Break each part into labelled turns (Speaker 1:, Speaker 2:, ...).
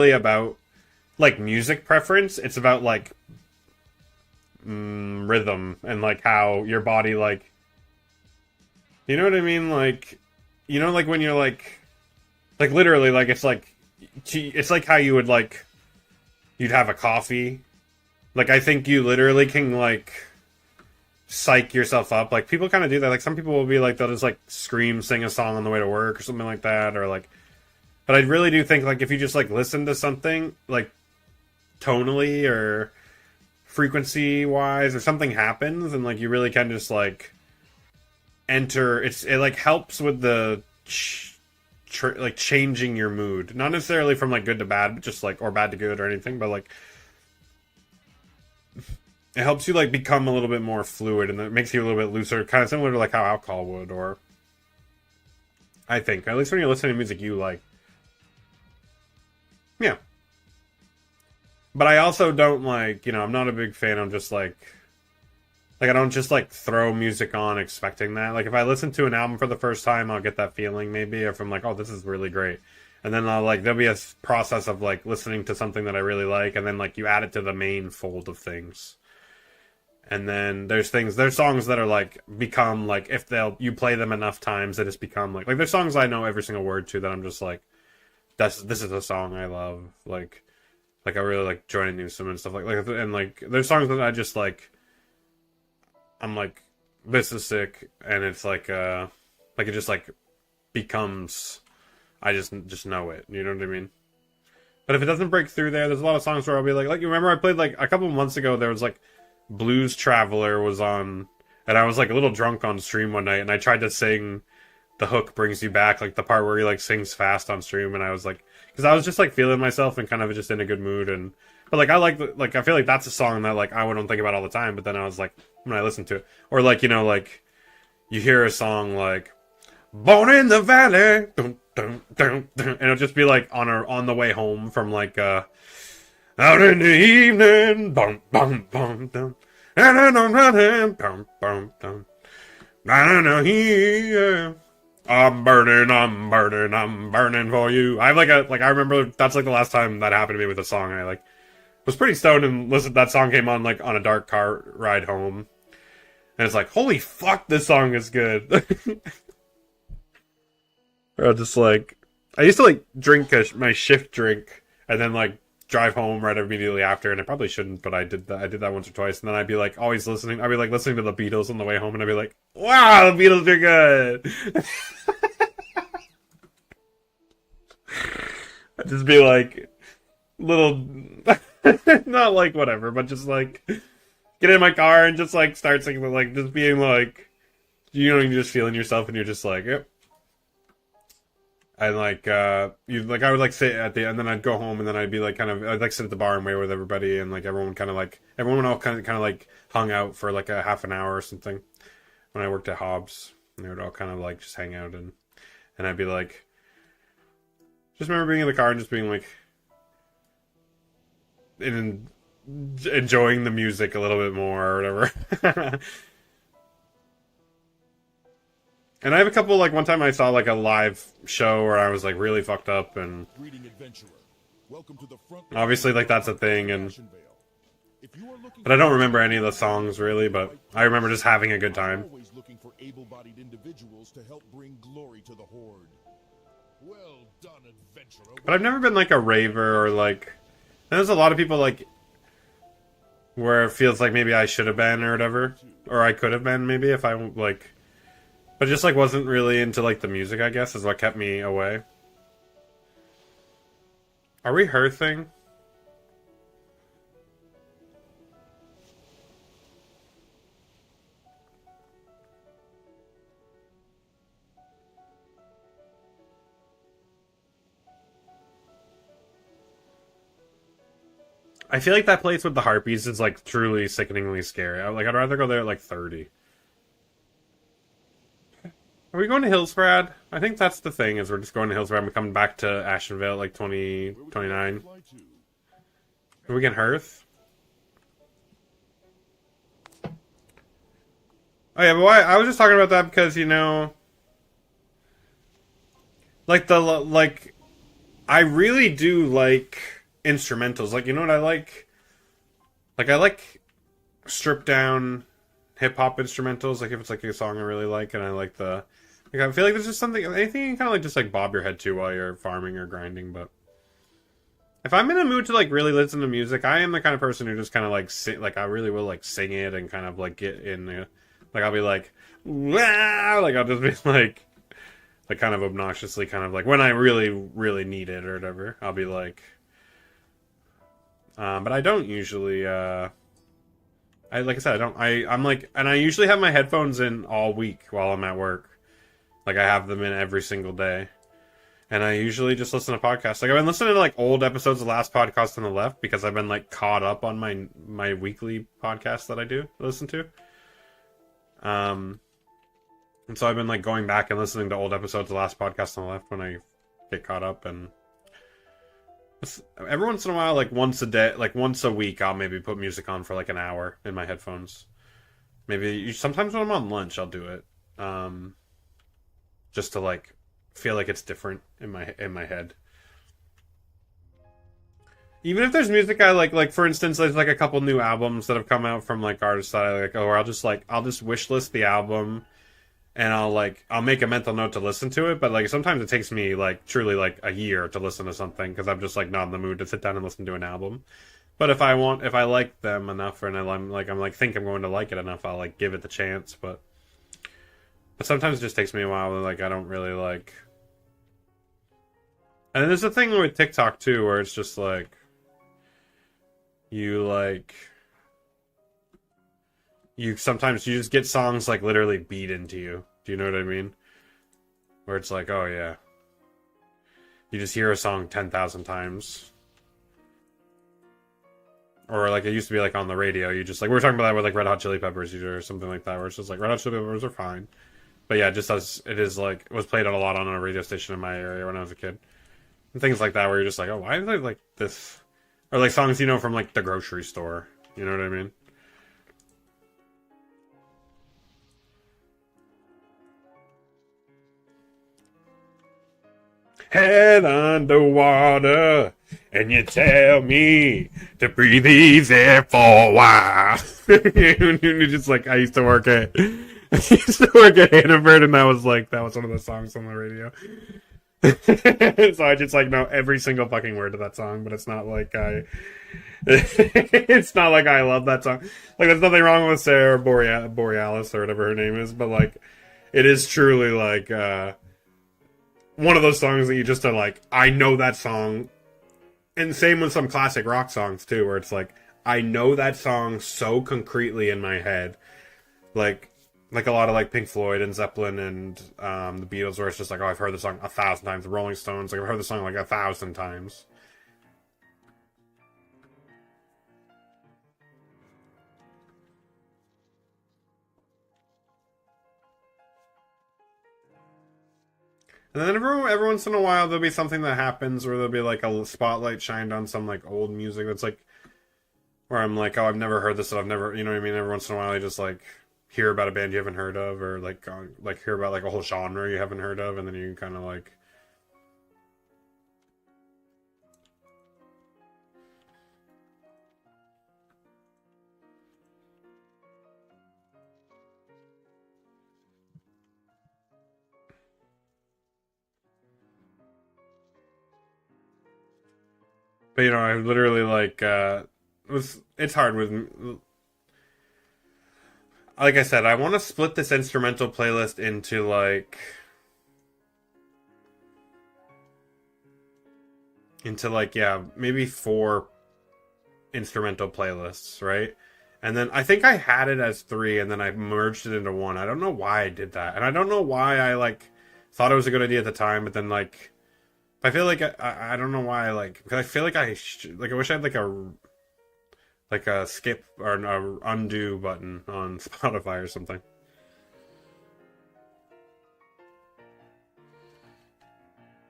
Speaker 1: really about like music preference. It's about like rhythm and like how your body like, you know what I mean? Like, you know, like when you're like literally like it's like how you would like you'd have a coffee. Like I think you literally can like psych yourself up. Like people kind of do that. Like some people will be like they'll just like scream, sing a song on the way to work or something like that, or like. But I really do think like if you just like listen to something like tonally or frequency wise or something happens and like you really can just like enter. It like helps with the like changing your mood, not necessarily from like good to bad, but just like or bad to good or anything, but like it helps you like become a little bit more fluid and it makes you a little bit looser, kind of similar to like how alcohol would, or I think at least when you're listening to music you like. Yeah. But I also don't like, you know, I'm not a big fan of just like I don't just like throw music on expecting that. Like if I listen to an album for the first time, I'll get that feeling maybe if I'm like, oh, this is really great. And then I'll like there'll be a process of like listening to something that I really like and then like you add it to the main fold of things. And then there's songs that are like become like if you play them enough times they just become like there's songs I know every single word to that I'm just like this is a song I love. Like I really like Joining Newsom and stuff like and like there's songs that I just like I'm like this is sick and it's like it just like becomes I just know it, you know what I mean? But if it doesn't break through there's a lot of songs where I'll be like you remember I played like a couple months ago there was like Blues Traveler was on and I was like a little drunk on stream one night and I tried to sing The Hook Brings You Back, like the part where he like sings fast on stream and I was like because I was just like feeling myself and kind of just in a good mood and but like I like I feel like that's a song that like I wouldn't think about all the time but then I was like when I listened to it or like you know like you hear a song like Born in the Valley dun, dun, dun, dun, and it'll just be like on the way home from like out in the evening bum bum bum dum and I don't run bum bum dum here I'm burning for you. I have I remember that's like the last time that happened to me with a song. I like was pretty stoned and listened. That song came on like on a dark car ride home, and it's like holy fuck, this song is good. Or just like I used to like drink my shift drink and then like drive home right immediately after, and I probably shouldn't, but I did that. I did that once or twice, and then I'd be like always listening. I'd be like listening to the Beatles on the way home, and I'd be like, "Wow, the Beatles are good." I'd just be like little, not like whatever, but just like get in my car and just like start singing, like just being like, you know, you're just feeling yourself, and you're just like, yep. And like you like I would like sit at the and then I'd go home and then I'd be like I'd like sit at the bar and wait with everybody and like everyone all kind of like hung out for like a half an hour or something when I worked at Hobbs and they would all kind of like just hang out and I'd be like just remember being in the car and just being like and enjoying the music a little bit more or whatever. And I have a couple, like, one time I saw, like, a live show where I was, like, really fucked up, and obviously, like, that's a thing, and but I don't remember any of the songs, really, but I remember just having a good time. But I've never been, like, a raver, or, like, there's a lot of people, like, where it feels like maybe I should have been, or whatever, or I could have been, maybe, if I, like... But just, like, wasn't really into, like, the music, I guess, is what kept me away. Are we hearthing? I feel like that place with the harpies is, like, truly sickeningly scary. I'd rather go there at, like, 30. Are we going to Hillsbrad? I think that's the thing, is we're just going to Hillsbrad and we're coming back to Ashenvale like 2029. Are we getting Hearth? Oh yeah, but why? I was just talking about that because, you know... Like, I really do like instrumentals. Like, you know what I like? Like, I like stripped down hip hop instrumentals. Like, if it's like a song I really like, and I like the. Like, I feel like there's just something, anything you can kind of like just like bob your head to while you're farming or grinding. But if I'm in a mood to like really listen to music, I am the kind of person who just kind of like sing, like I really will like sing it and kind of like get in the, like I'll be like, wah! Like I'll just be like kind of obnoxiously, kind of like when I really need it or whatever, I'll be like, but I don't usually. I like I said, I don't. I'm like, and I usually have my headphones in all week while I'm at work. Like I have them in every single day, and I usually just listen to podcasts. Like I've been listening to like old episodes of Last Podcast on the Left because I've been like caught up on my weekly podcast that I do listen to. And so I've been like going back and listening to old episodes of Last Podcast on the Left when I get caught up, and every once in a while, like once a day, like once a week, I'll maybe put music on for like an hour in my headphones. Maybe sometimes when I'm on lunch, I'll do it. Just to like feel like it's different in my head. Even if there's music I like for instance, there's like a couple new albums that have come out from like artists that I like, or I'll just wish list the album, and I'll make a mental note to listen to it, but like sometimes it takes me like truly like a year to listen to something because I'm just like not in the mood to sit down and listen to an album. But if I like them enough, and I'm think I'm going to like it enough, I'll like give it the chance. But sometimes it just takes me a while, and like I don't really like. And then there's a thing with TikTok too, where it's just like you sometimes you just get songs like literally beat into you. Do you know what I mean? Where it's like, oh yeah, you just hear a song 10,000 times. Or like it used to be like on the radio, you just like we were talking about that with like Red Hot Chili Peppers or something like that, where it's just like Red Hot Chili Peppers are fine. But yeah, just as it is like it was played on a lot on a radio station in my area when I was a kid. And things like that where you're just like, oh, why is it like this? Or like songs, you know, from like the grocery store. You know what I mean? Head underwater, and you tell me to breathe easy for a while. Just like I used to work at Hannaford, and that was one of the songs on the radio. So I just like know every single fucking word of that song, but it's not like it's not like I love that song. Like there's nothing wrong with Sarah Borealis or whatever her name is, but like it is truly like one of those songs that you just are like, I know that song. And same with some classic rock songs too, where it's like I know that song so concretely in my head, like a lot of like Pink Floyd and Zeppelin and the Beatles, where it's just like, oh, I've heard the song 1,000 times. The Rolling Stones, like I've heard the song like 1,000 times. And then every once in a while there'll be something that happens where there'll be like a spotlight shined on some like old music that's like where I'm like, oh, I've never heard this, and I've never, you know what I mean? Every once in a while I just like hear about a band you haven't heard of, or like hear about like a whole genre you haven't heard of, and then you kind of like. But you know, I literally like it's hard with. Like I said, I want to split this instrumental playlist into like yeah, maybe 4 instrumental playlists, right? And then I think I had it as 3, and then I merged it into one. I don't know why I did that, and I don't know why I like thought it was a good idea at the time, but then like I feel like I don't know why I like because I feel like I wish I had like a skip or an undo button on Spotify or something.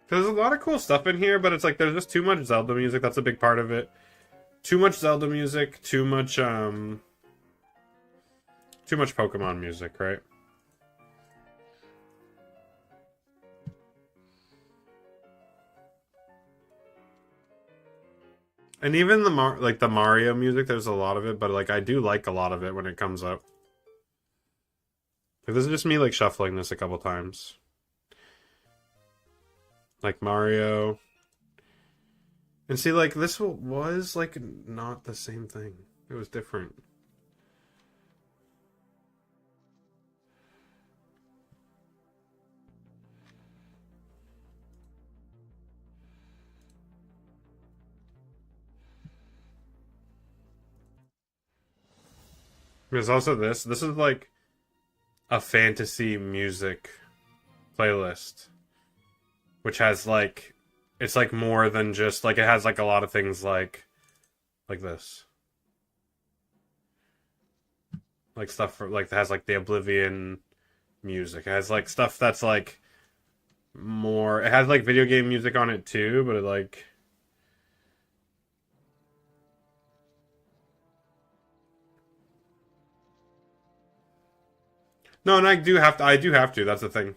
Speaker 1: There's a lot of cool stuff in here, but it's like there's just too much Zelda music. That's a big part of it. Too much Zelda music, too much Pokemon music, right? And even the Mario music, there's a lot of it, but like I do like a lot of it when it comes up. Like this is just me like shuffling this a couple times. Like Mario. And see, like this was like not the same thing. It was different. There's also this. This is like a fantasy music playlist, which has like it's like more than just like it has like a lot of things like this, like stuff for like it has like the Oblivion music. It has like stuff that's like more. It has like video game music on it too, but it like. No, and I do have to. I do have to. That's the thing.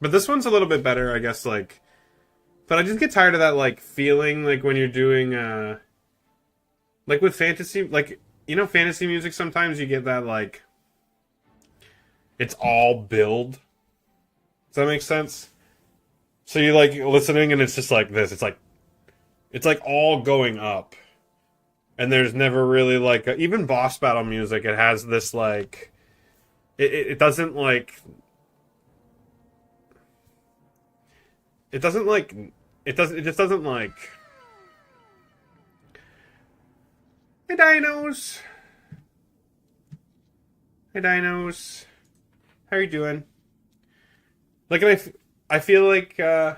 Speaker 1: But this one's a little bit better, I guess. Like, but I just get tired of that like feeling like when you're doing like with fantasy, like fantasy music. Sometimes you get that like it's all build. Does that make sense? So you like listening and it's just like this. It's like all going up, and there's never really like even boss battle music. It has this like it doesn't like it doesn't like it just doesn't like hey dinos, hey dinos, how are you doing? Like I feel like hey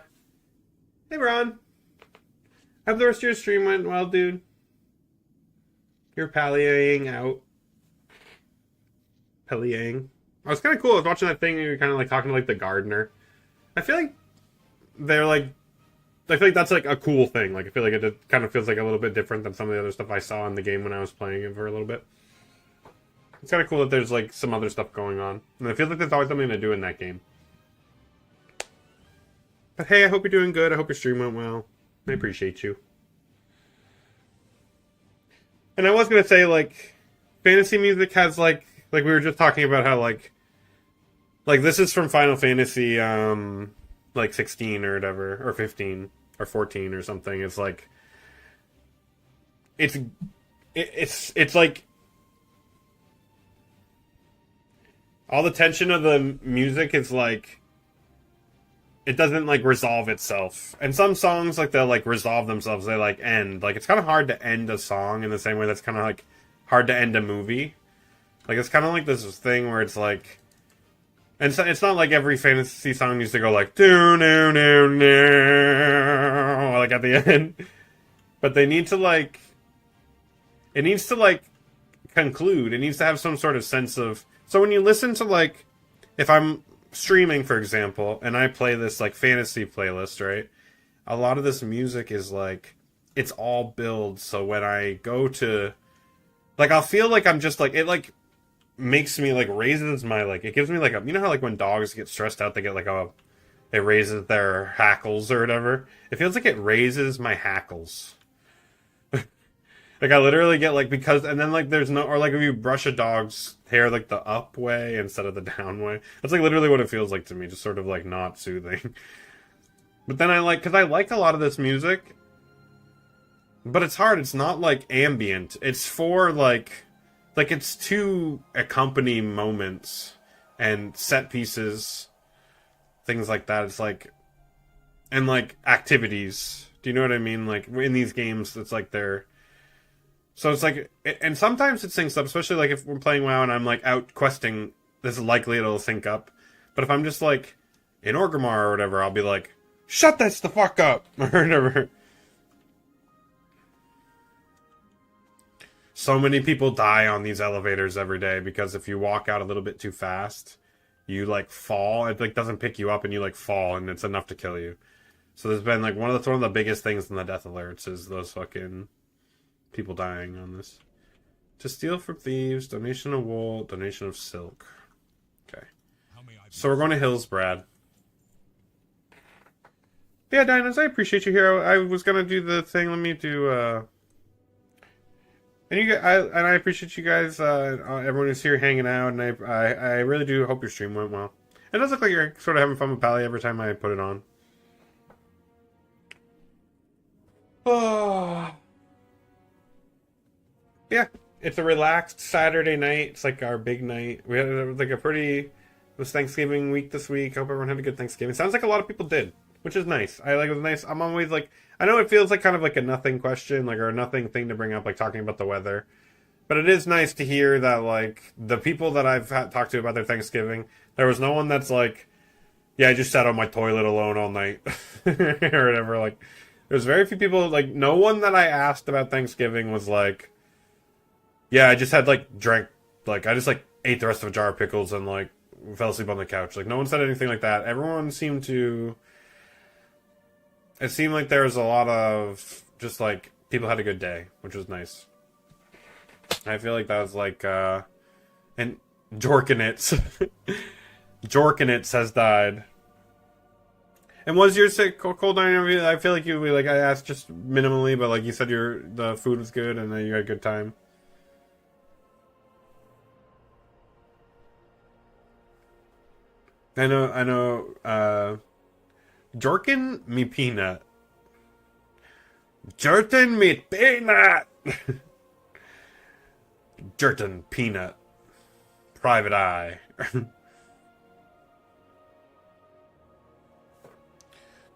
Speaker 1: Ron, I hope the rest of your stream went well, dude. You're pallying out. Pallying. Oh, it's kind of cool. I was watching that thing and you're kind of like talking to like the gardener. I feel like they're like I feel like that's like a cool thing. Like I feel like it kind of feels like a little bit different than some of the other stuff I saw in the game when I was playing it for a little bit. It's kind of cool that there's like some other stuff going on, and I feel like there's always something to do in that game. But hey, I hope you're doing good. I hope your stream went well. I appreciate you. And I was gonna say like fantasy music has like we were just talking about how like this is from Final Fantasy like 16 or whatever, or 15 or 14 or something. It's like it's like all the tension of the music is like it doesn't like resolve itself. And some songs like they'll like resolve themselves, they like end. Like it's kind of hard to end a song in the same way that's kind of like hard to end a movie. Like it's kind of like this thing where it's like, and so it's not like every fantasy song needs to go like do no no no like at the end, but they need to like it needs to like conclude. It needs to have some sort of sense of. So when you listen to like, if I'm streaming for example, and I play this like fantasy playlist, right? A lot of this music is like it's all build. So when I go to like, I'll feel like I'm just like it like. Makes me like raises my like it gives me like a how like when dogs get stressed out they get like it raises their hackles or whatever. It feels like it raises my hackles. Like I literally get like because and then like there's no or like if you brush a dog's hair like the up way instead of the down way. That's like literally what it feels like to me, just sort of like not soothing. But then I like because I like a lot of this music, but it's hard. It's not like ambient. It's for like it's to accompany moments and set pieces, things like that. It's like, and like activities. Do you know what I mean? Like in these games, it's like they're. So it's like, and sometimes it syncs up, especially like if we're playing WoW and I'm like out questing, this is likely it'll sync up. But if I'm just like in Orgrimmar or whatever, I'll be like, shut this the fuck up, or whatever. So many people die on these elevators every day because if you walk out a little bit too fast, you like fall. It like doesn't pick you up and you like fall and it's enough to kill you. So there's been like one of the biggest things in the death alerts is those fucking people dying on this. To steal from thieves, donation of wool, donation of silk. Okay. So we're going to Hillsbrad. Yeah, Dinos, I appreciate you here. I was gonna do the thing. Let me do And I appreciate you guys, everyone who's here hanging out, and I really do hope your stream went well. It does look like you're sort of having fun with Pally every time I put it on. Oh. Yeah, it's a relaxed Saturday night. It's like our big night. We had like a pretty. It was Thanksgiving week this week. I hope everyone had a good Thanksgiving. Sounds like a lot of people did, which is nice. I like it was nice. I'm always like, I know it feels like kind of like a nothing question, like or a nothing thing to bring up, like talking about the weather. But it is nice to hear that like the people that I've talked to about their Thanksgiving, there was no one that's like, yeah, I just sat on my toilet alone all night or whatever. Like, there's very few people. Like, no one that I asked about Thanksgiving was like, yeah, I just had like drank, like I just like ate the rest of a jar of pickles and like fell asleep on the couch. Like, no one said anything like that. Everyone seemed to. It seemed like there was a lot of just like people had a good day, which was nice. I feel like that was like, and Jorkinitz. Jorkinitz has died. And was your cold night interview? I feel like you, like, I asked just minimally, but like you said, the food was good and then you had a good time. I know, Jorkin me peanut. Jordan me peanut! Jerton Peanut. Private Eye.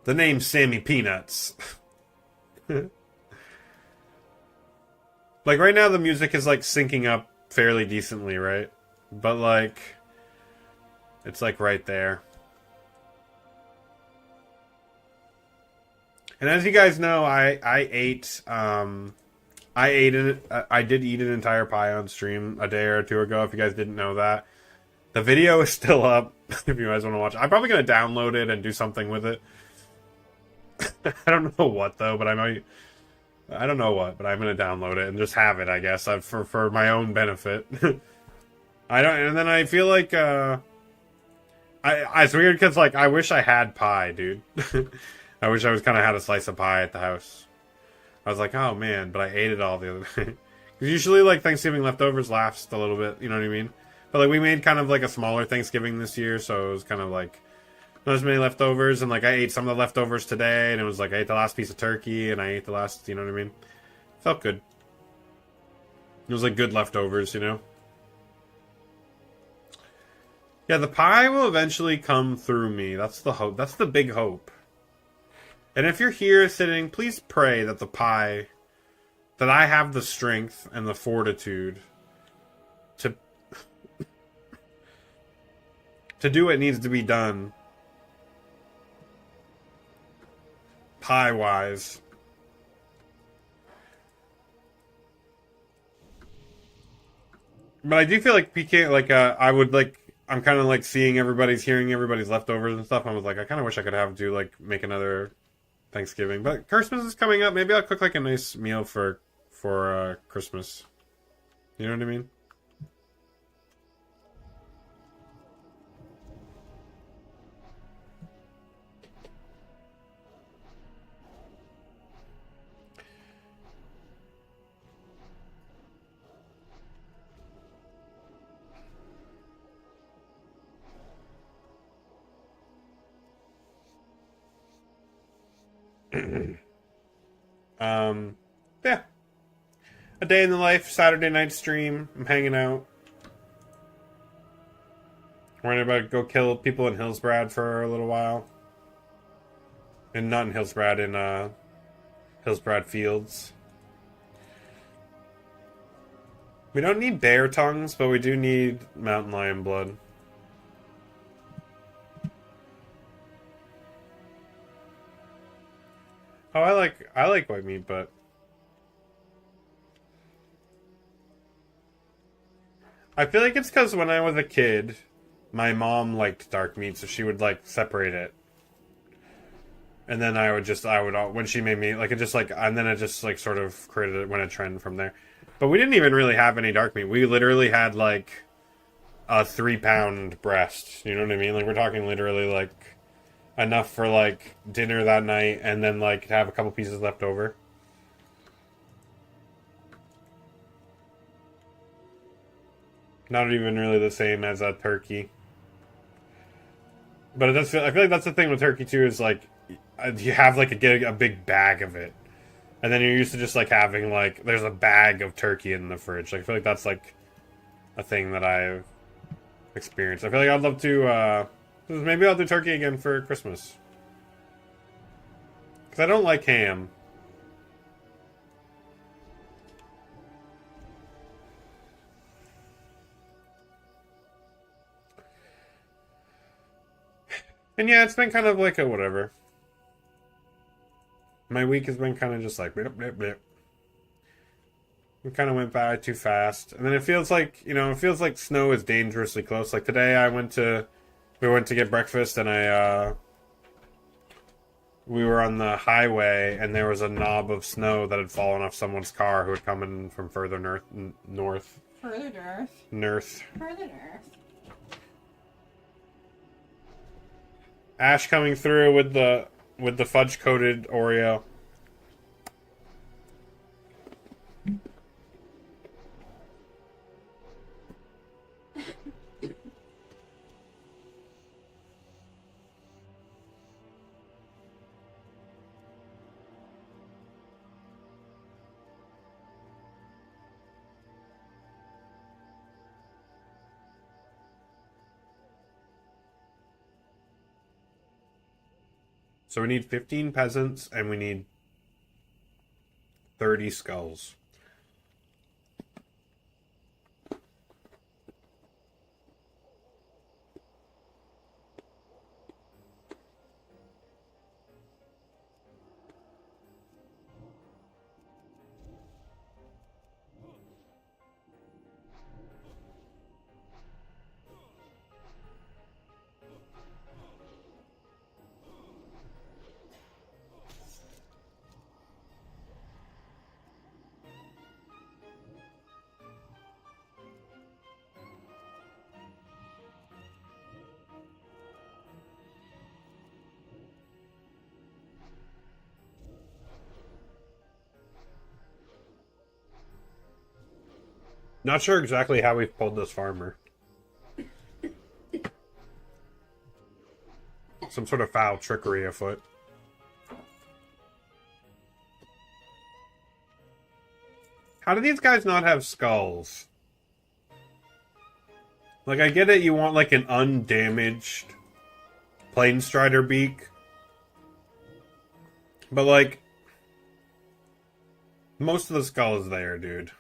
Speaker 1: The name's Sammy Peanuts. Like right now the music is like syncing up fairly decently, right? But like it's like right there. And as you guys know, I did eat an entire pie on stream a day or two ago. If you guys didn't know that, the video is still up. If you guys want to watch, I'm probably gonna download it and do something with it. I don't know what though, but I might. I don't know what, but I'm gonna download it and just have it. I guess for my own benefit. I don't, and then I feel like it's weird because like I wish I had pie, dude. I wish I was kind of had a slice of pie at the house. I was like, oh man, but I ate it all the other day. Because usually, like, Thanksgiving leftovers last a little bit, you know what I mean? But, like, we made kind of, like, a smaller Thanksgiving this year, so it was kind of, like, not as many leftovers. And, like, I ate some of the leftovers today, and it was, like, I ate the last piece of turkey, and I ate the last, you know what I mean? Felt good. It was, like, good leftovers, you know? Yeah, the pie will eventually come through me. That's the hope. That's the big hope. And if you're here sitting, please pray that the pie, that I have the strength and the fortitude to do what needs to be done, pie-wise. But I do feel like PK, like, I would, like, I'm kind of, like, hearing everybody's leftovers and stuff. I was like, I kind of wish I could make another Thanksgiving, but Christmas is coming up. Maybe I'll cook like a nice meal for Christmas. You know what I mean? Yeah. A day in the life, Saturday night stream. I'm hanging out. We're about to go kill people in Hillsbrad for a little while. And not in Hillsbrad, in Hillsbrad Fields. We don't need bear tongues, but we do need mountain lion blood. Oh, I like white meat, but I feel like it's because when I was a kid, my mom liked dark meat, so she would like separate it, and then when she made me like it just like, and then it just like sort of went a trend from there. But we didn't even really have any dark meat. We literally had like a 3-pound breast. You know what I mean? Like we're talking literally like enough for like dinner that night, and then like have a couple pieces left over. Not even really the same as a turkey. But it does feel, I feel like that's the thing with turkey too, is like you have like a big bag of it. And then you're used to just like having like there's a bag of turkey in the fridge. Like, I feel like that's like a thing that I've experienced. I feel like I'd love to maybe I'll do turkey again for Christmas. Cuz I don't like ham. And yeah, it's been kind of like a whatever. My week has been kind of just like blip, blip, blip. It kind of went by too fast. And then it feels like, it feels like snow is dangerously close. Like today we went to get breakfast and we were on the highway and there was a knob of snow that had fallen off someone's car who had come in from further north.
Speaker 2: Further north.
Speaker 1: North.
Speaker 2: Further north.
Speaker 1: Ash coming through with the fudge coated Oreo. So we need 15 peasants and we need 30 skulls. Not sure exactly how we've pulled this farmer. Some sort of foul trickery afoot. How do these guys not have skulls? Like, I get it, you want like an undamaged Planestrider beak. But like, most of the skull is there, dude.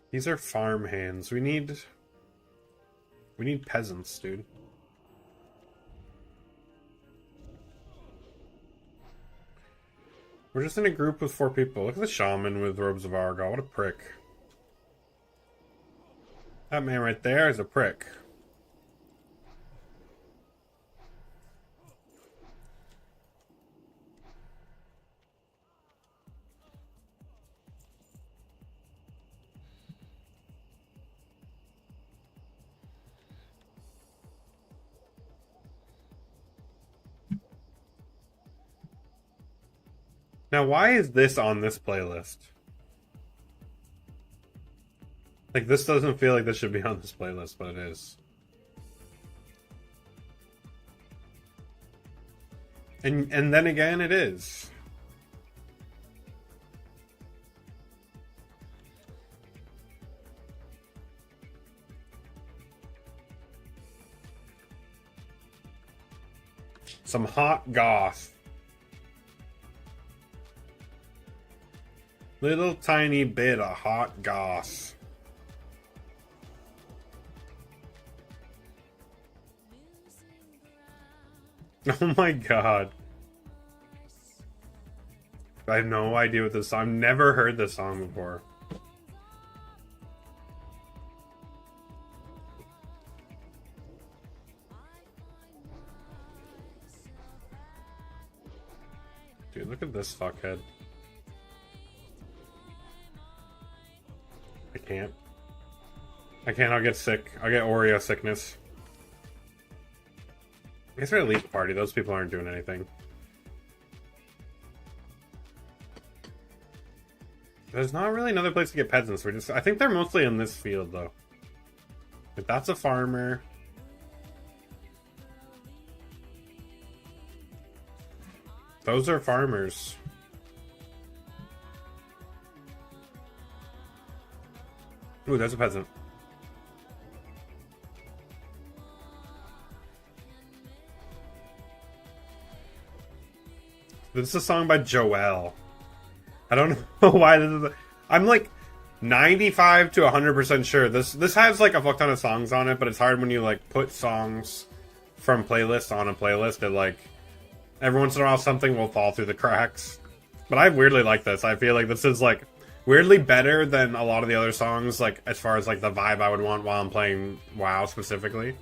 Speaker 1: These are farm hands. We need peasants, dude. We're just in a group with 4 people. Look at the shaman with robes of Argal. What a prick. That man right there is a prick. Now, why is this on this playlist? Like, this doesn't feel like this should be on this playlist, but it is. And then again, it is. Some hot goth. Little tiny bit of hot goss. Oh my god. I have no idea what this song. I've never heard this song before. Dude, look at this fuckhead. I can't. I'll get sick. I'll get Oreo sickness. I guess we're at Elite Party. Those people aren't doing anything. There's not really another place to get peasants. I think they're mostly in this field, though. If that's a farmer. Those are farmers. Ooh, there's a peasant. This is a song by Joel. I don't know why this is. I'm like 95 to 100% sure this has like a fuck ton of songs on it, but it's hard when you like put songs from playlists on a playlist. That like every once in a while something will fall through the cracks. But I weirdly like this. I feel like this is like weirdly better than a lot of the other songs, like as far as like the vibe I would want while I'm playing WoW specifically.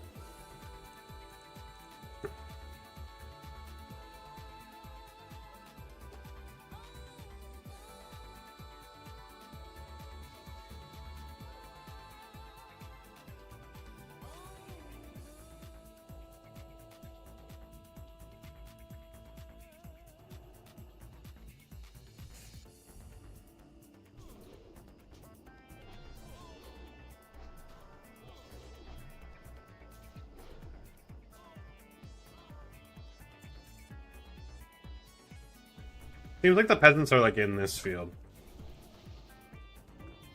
Speaker 1: Seems like the peasants are like in this field.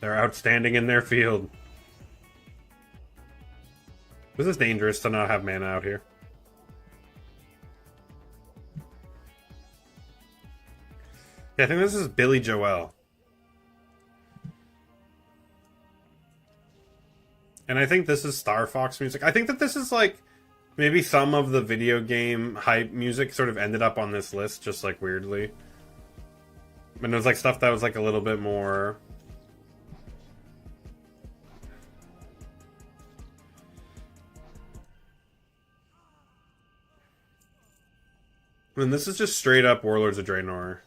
Speaker 1: They're outstanding in their field. This is dangerous to not have mana out here. Yeah, I think this is Billy Joel. And I think this is Star Fox music. I think that this is like maybe some of the video game hype music sort of ended up on this list just like weirdly. And it was like stuff that was like a little bit more. And this is just straight up Warlords of Draenor.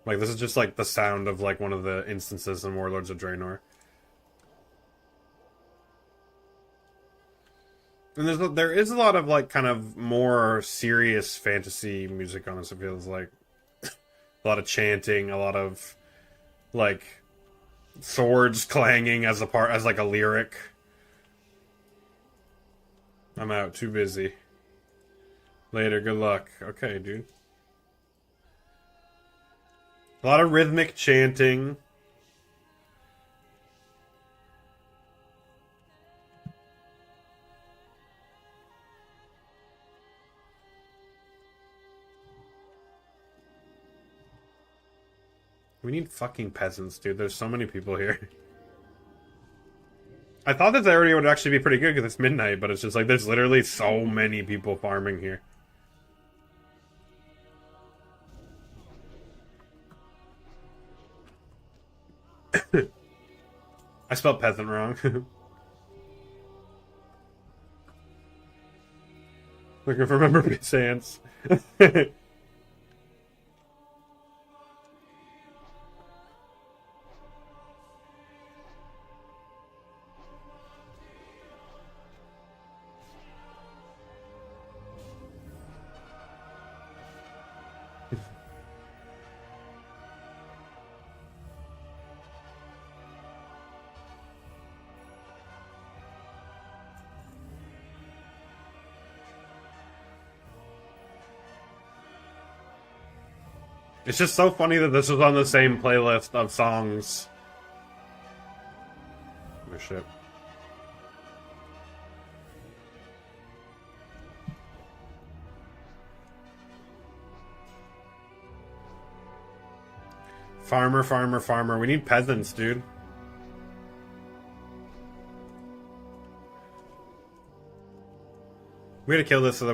Speaker 1: Like this is just like the sound of like one of the instances in Warlords of Draenor. And there is a lot of like kind of more serious fantasy music on this. It feels like a lot of chanting, a lot of like swords clanging as like a lyric. I'm out, too busy. Later, good luck. Okay, dude. A lot of rhythmic chanting. We need fucking peasants, dude. There's so many people here. I thought this area would actually be pretty good because it's midnight, but it's just like there's literally so many people farming here. I spelled peasant wrong. Looking for member peasants. It's just so funny that this was on the same playlist of songs. Oh shit. Farmer, farmer, farmer. We need peasants, dude. We gotta kill this so that